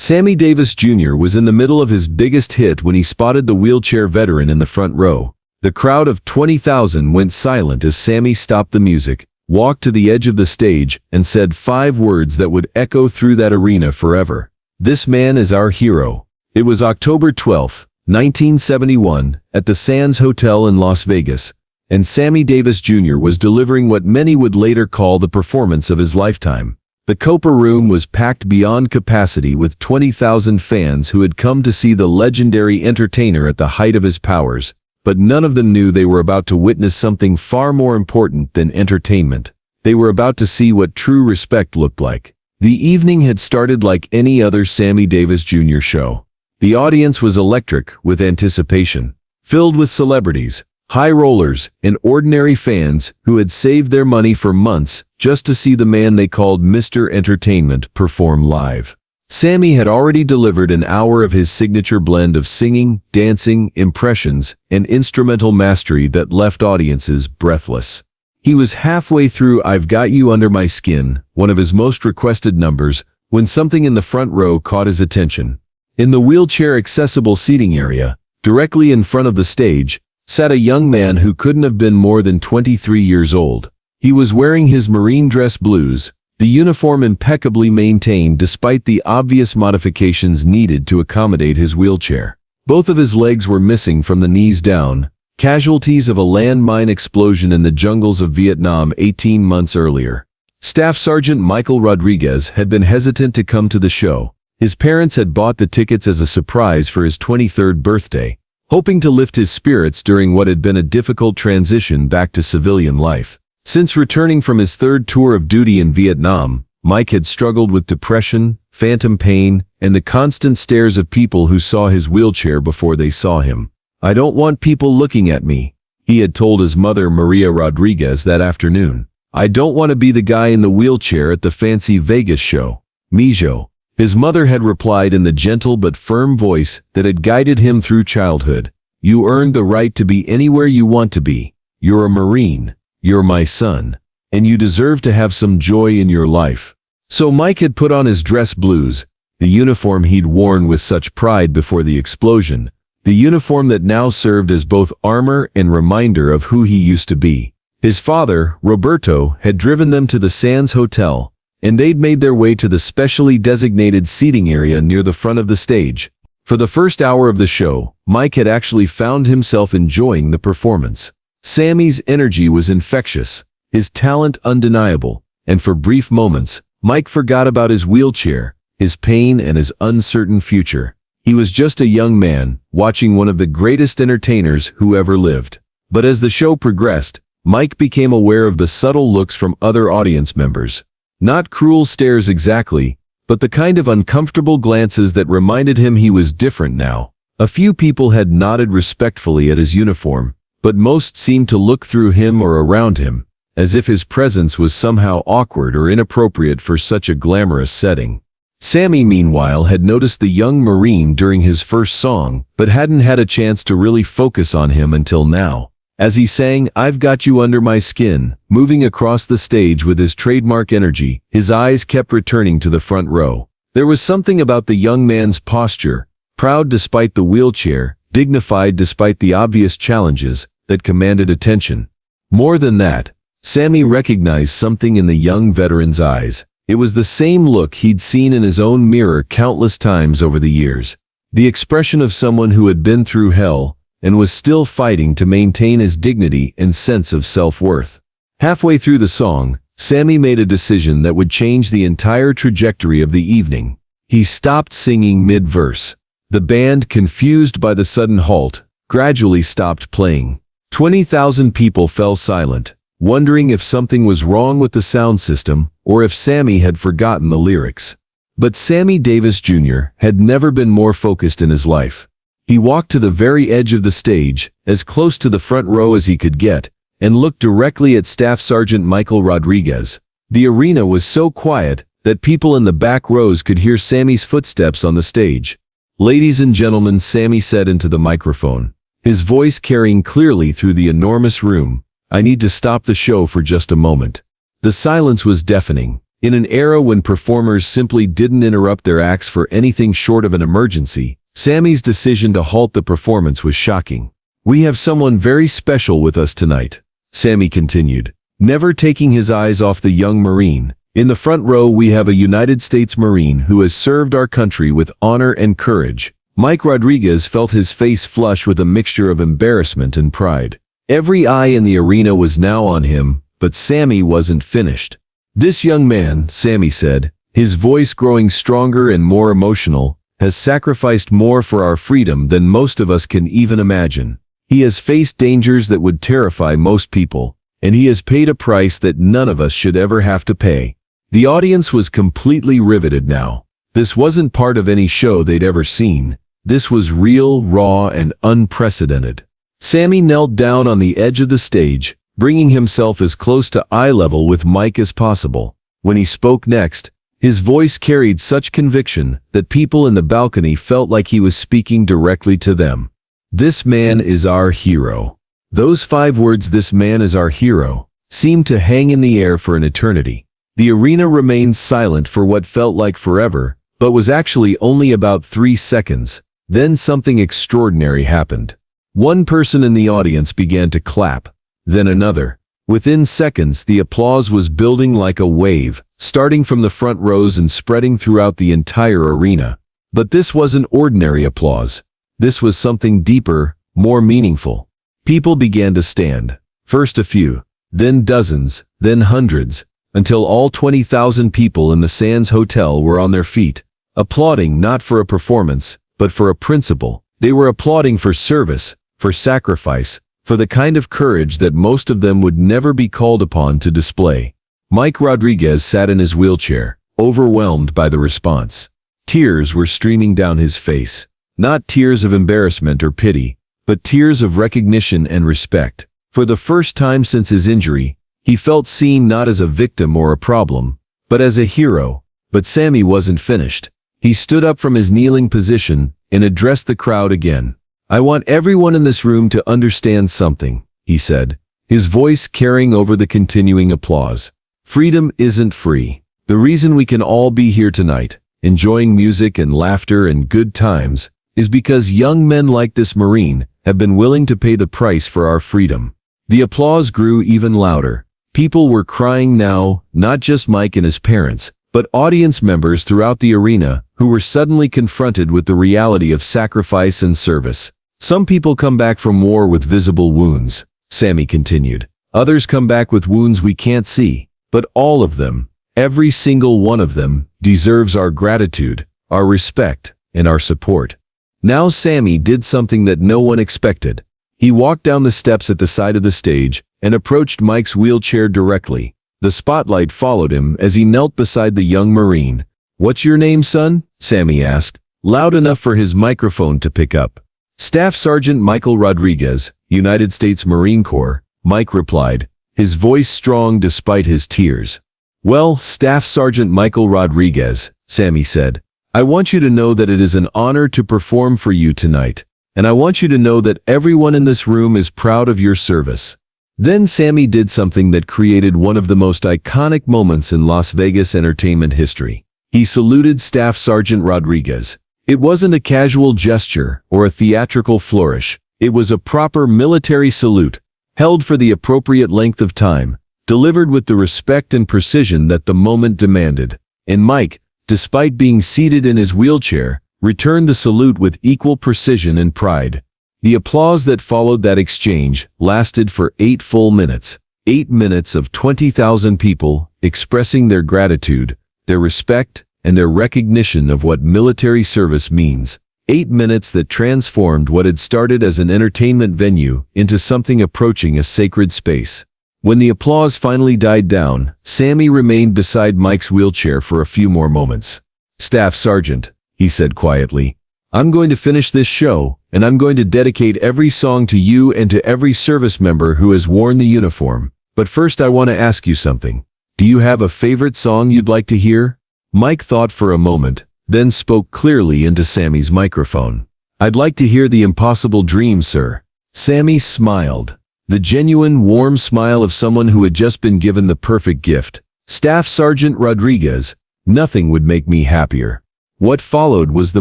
Sammy Davis Jr. was in the middle of his biggest hit when he spotted the wheelchair veteran in the front row. The crowd of 20,000 went silent as Sammy stopped the music, walked to the edge of the stage, and said 5 words that would echo through that arena forever. "This man is our hero." It was October 12, 1971, at the Sands Hotel in Las Vegas, and Sammy Davis Jr. was delivering what many would later call the performance of his lifetime. The Copa Room was packed beyond capacity with 20,000 fans who had come to see the legendary entertainer at the height of his powers, but none of them knew they were about to witness something far more important than entertainment. They were about to see what true respect looked like. The evening had started like any other Sammy Davis Jr. show. The audience was electric with anticipation, filled with celebrities, high rollers, and ordinary fans who had saved their money for months just to see the man they called Mr. Entertainment perform live. Sammy had already delivered an hour of his signature blend of singing, dancing, impressions, and instrumental mastery that left audiences breathless. He was halfway through "I've Got You Under My Skin," one of his most requested numbers, when something in the front row caught his attention. In the wheelchair-accessible seating area, directly in front of the stage, sat a young man who couldn't have been more than 23 years old. He was wearing his marine dress blues, the uniform impeccably maintained despite the obvious modifications needed to accommodate his wheelchair. Both of his legs were missing from the knees down, casualties of a landmine explosion in the jungles of Vietnam 18 months earlier. Staff Sergeant Michael Rodriguez had been hesitant to come to the show. His parents had bought the tickets as a surprise for his 23rd birthday, hoping to lift his spirits during what had been a difficult transition back to civilian life. Since returning from his 3rd tour of duty in Vietnam, Mike had struggled with depression, phantom pain, and the constant stares of people who saw his wheelchair before they saw him. "I don't want people looking at me," he had told his mother Maria Rodriguez that afternoon. "I don't want to be the guy in the wheelchair at the fancy Vegas show." "Mijo," his mother had replied in the gentle but firm voice that had guided him through childhood. "You earned the right to be anywhere you want to be. You're a Marine. You're my son. And you deserve to have some joy in your life." So Mike had put on his dress blues, the uniform he'd worn with such pride before the explosion, the uniform that now served as both armor and reminder of who he used to be. His father, Roberto, had driven them to the Sands Hotel, and they'd made their way to the specially designated seating area near the front of the stage. For the first hour of the show, Mike had actually found himself enjoying the performance. Sammy's energy was infectious, his talent undeniable, and for brief moments, Mike forgot about his wheelchair, his pain, and his uncertain future. He was just a young man, watching one of the greatest entertainers who ever lived. But as the show progressed, Mike became aware of the subtle looks from other audience members. Not cruel stares exactly, but the kind of uncomfortable glances that reminded him he was different now. A few people had nodded respectfully at his uniform, but most seemed to look through him or around him, as if his presence was somehow awkward or inappropriate for such a glamorous setting. Sammy, meanwhile, had noticed the young Marine during his first song, but hadn't had a chance to really focus on him until now. As he sang "I've Got You Under My Skin," moving across the stage with his trademark energy, his eyes kept returning to the front row. There was something about the young man's posture, proud despite the wheelchair, dignified despite the obvious challenges, that commanded attention. More than that, Sammy recognized something in the young veteran's eyes. It was the same look he'd seen in his own mirror countless times over the years. The expression of someone who had been through hell and was still fighting to maintain his dignity and sense of self-worth. Halfway through the song, Sammy made a decision that would change the entire trajectory of the evening. He stopped singing mid-verse. The band, confused by the sudden halt, gradually stopped playing. 20,000 people fell silent, wondering if something was wrong with the sound system or if Sammy had forgotten the lyrics. But Sammy Davis Jr. had never been more focused in his life. He walked to the very edge of the stage, as close to the front row as he could get, and looked directly at Staff Sergeant Michael Rodriguez. The arena was so quiet that people in the back rows could hear Sammy's footsteps on the stage. "Ladies and gentlemen," Sammy said into the microphone, his voice carrying clearly through the enormous room, "I need to stop the show for just a moment." The silence was deafening, In an era when performers simply didn't interrupt their acts for anything short of an emergency, Sammy's decision to halt the performance was shocking. "We have someone very special with us tonight," Sammy continued, never taking his eyes off the young Marine. "In the front row we have a United States Marine who has served our country with honor and courage." Mike Rodriguez felt his face flush with a mixture of embarrassment and pride. Every eye in the arena was now on him, but Sammy wasn't finished. "This young man," Sammy said, his voice growing stronger and more emotional, "has sacrificed more for our freedom than most of us can even imagine. He has faced dangers that would terrify most people, and he has paid a price that none of us should ever have to pay." The audience was completely riveted now. This wasn't part of any show they'd ever seen. This was real, raw, and unprecedented. Sammy knelt down on the edge of the stage, bringing himself as close to eye level with Mike as possible. When he spoke next, his voice carried such conviction that people in the balcony felt like he was speaking directly to them. "This man is our hero." Those 5 words, "this man is our hero," seemed to hang in the air for an eternity. The arena remained silent for what felt like forever, but was actually only about 3 seconds. Then something extraordinary happened. One person in the audience began to clap, then another. Within seconds, the applause was building like a wave, starting from the front rows and spreading throughout the entire arena. But this wasn't ordinary applause. This was something deeper, more meaningful. People began to stand. First a few, then dozens, then hundreds, until all 20,000 people in the Sands Hotel were on their feet, applauding not for a performance, but for a principle. They were applauding for service, for sacrifice, for the kind of courage that most of them would never be called upon to display. Mike Rodriguez sat in his wheelchair, overwhelmed by the response. Tears were streaming down his face. Not tears of embarrassment or pity, but tears of recognition and respect. For the first time since his injury, he felt seen not as a victim or a problem, but as a hero. But Sammy wasn't finished. He stood up from his kneeling position and addressed the crowd again. "I want everyone in this room to understand something," he said, his voice carrying over the continuing applause. "Freedom isn't free. The reason we can all be here tonight, enjoying music and laughter and good times, is because young men like this Marine have been willing to pay the price for our freedom." The applause grew even louder. People were crying now, not just Mike and his parents, but audience members throughout the arena who were suddenly confronted with the reality of sacrifice and service. "Some people come back from war with visible wounds," Sammy continued. "Others come back with wounds we can't see, but all of them, every single one of them, deserves our gratitude, our respect, and our support." Now Sammy did something that no one expected. He walked down the steps at the side of the stage and approached Mike's wheelchair directly. The spotlight followed him as he knelt beside the young Marine. "What's your name, son?" Sammy asked, loud enough for his microphone to pick up. "Staff Sergeant Michael Rodriguez, United States Marine Corps," Mike replied, his voice strong despite his tears. "Well, Staff Sergeant Michael Rodriguez," Sammy said, "I want you to know that it is an honor to perform for you tonight, and I want you to know that everyone in this room is proud of your service." Then Sammy did something that created one of the most iconic moments in Las Vegas entertainment history. He saluted Staff Sergeant Rodriguez. It wasn't a casual gesture or a theatrical flourish. It was a proper military salute, held for the appropriate length of time, delivered with the respect and precision that the moment demanded. And Mike, despite being seated in his wheelchair, returned the salute with equal precision and pride. The applause that followed that exchange lasted for 8 full minutes. 8 minutes of 20,000 people expressing their gratitude, their respect, and their recognition of what military service means. 8 minutes that transformed what had started as an entertainment venue into something approaching a sacred space. When the applause finally died down, Sammy remained beside Mike's wheelchair for a few more moments. "Staff Sergeant," he said quietly, "I'm going to finish this show, and I'm going to dedicate every song to you and to every service member who has worn the uniform. But first I want to ask you something. Do you have a favorite song you'd like to hear?" Mike thought for a moment, then spoke clearly into Sammy's microphone. "I'd like to hear The Impossible Dream, sir." Sammy smiled. The genuine, warm smile of someone who had just been given the perfect gift. Staff Sergeant Rodriguez, nothing would make me happier. What followed was the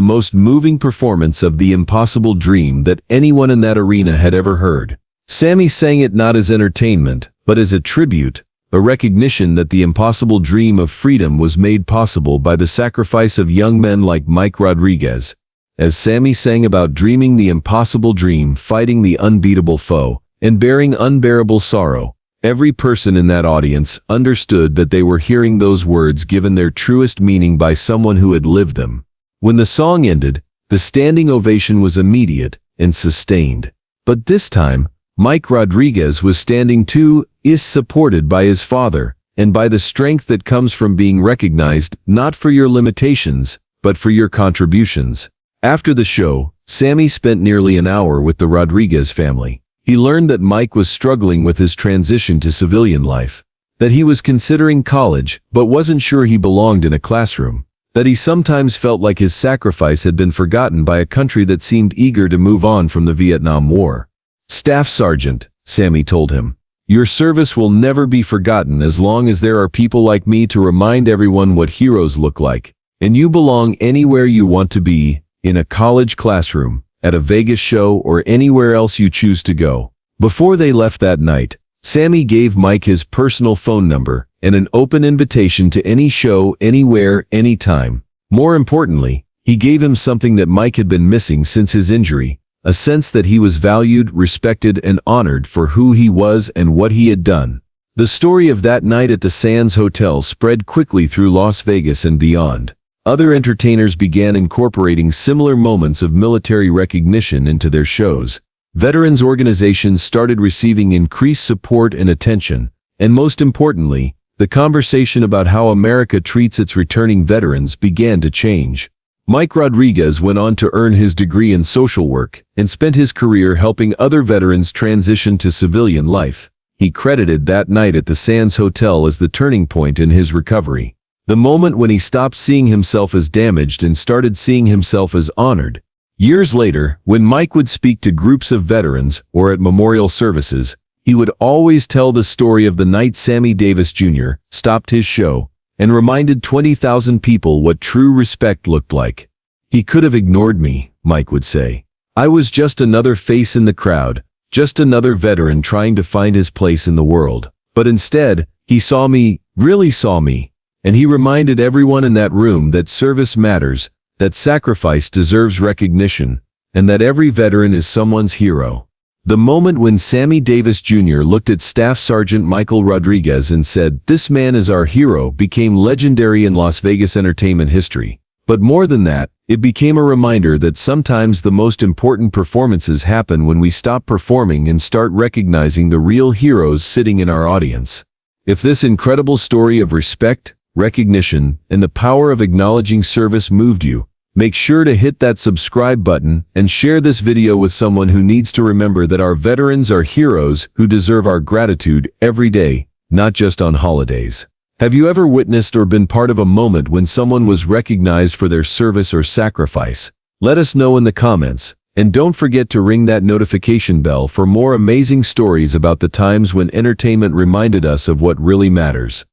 most moving performance of The Impossible Dream that anyone in that arena had ever heard. Sammy sang it not as entertainment, but as a tribute, a recognition that the impossible dream of freedom was made possible by the sacrifice of young men like Mike Rodriguez. As Sammy sang about dreaming the impossible dream, fighting the unbeatable foe, and bearing unbearable sorrow, every person in that audience understood that they were hearing those words given their truest meaning by someone who had lived them. When the song ended, the standing ovation was immediate and sustained. But this time, Mike Rodriguez was standing too, is supported by his father, and by the strength that comes from being recognized not for your limitations, but for your contributions. After the show, Sammy spent nearly an hour with the Rodriguez family. He learned that Mike was struggling with his transition to civilian life, that he was considering college but wasn't sure he belonged in a classroom, that he sometimes felt like his sacrifice had been forgotten by a country that seemed eager to move on from the Vietnam War. "Staff Sergeant," Sammy told him, "your service will never be forgotten as long as there are people like me to remind everyone what heroes look like, and you belong anywhere you want to be, in a college classroom, at a Vegas show, or anywhere else you choose to go." Before they left that night, Sammy gave Mike his personal phone number and an open invitation to any show, anywhere, anytime. More importantly, he gave him something that Mike had been missing since his injury: a sense that he was valued, respected, and honored for who he was and what he had done. The story of that night at the Sands Hotel spread quickly through Las Vegas and beyond. Other entertainers began incorporating similar moments of military recognition into their shows. Veterans organizations started receiving increased support and attention, and most importantly, the conversation about how America treats its returning veterans began to change. Mike Rodriguez went on to earn his degree in social work and spent his career helping other veterans transition to civilian life. He credited that night at the Sands Hotel as the turning point in his recovery. The moment when he stopped seeing himself as damaged and started seeing himself as honored. Years later, when Mike would speak to groups of veterans or at memorial services, he would always tell the story of the night Sammy Davis Jr. stopped his show and reminded 20,000 people what true respect looked like. "He could have ignored me," Mike would say. "I was just another face in the crowd, just another veteran trying to find his place in the world. But instead, he saw me, really saw me. And he reminded everyone in that room that service matters, that sacrifice deserves recognition, and that every veteran is someone's hero." The moment when Sammy Davis Jr. looked at Staff Sergeant Michael Rodriguez and said, "This man is our hero," became legendary in Las Vegas entertainment history. But more than that, it became a reminder that sometimes the most important performances happen when we stop performing and start recognizing the real heroes sitting in our audience. If this incredible story of respect, recognition, and the power of acknowledging service moved you, make sure to hit that subscribe button and share this video with someone who needs to remember that our veterans are heroes who deserve our gratitude every day, not just on holidays. Have you ever witnessed or been part of a moment when someone was recognized for their service or sacrifice? Let us know in the comments, and don't forget to ring that notification bell for more amazing stories about the times when entertainment reminded us of what really matters.